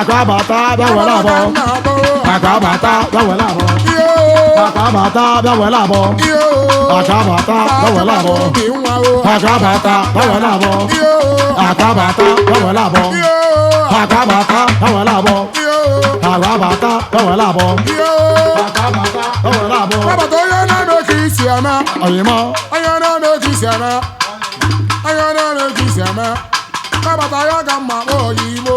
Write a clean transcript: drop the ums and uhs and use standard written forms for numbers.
Akabata bawelabo, akabata bawelabo, akabata bawelabo, akabata bawelabo, akabata bawelabo, akabata bawelabo, akabata bawelabo, akabata bawelabo, akabata bawelabo. Baba to yana no kisiama, ayima, ayana no kisiama, ayana no kisiama. Baba to yana mama oyimo.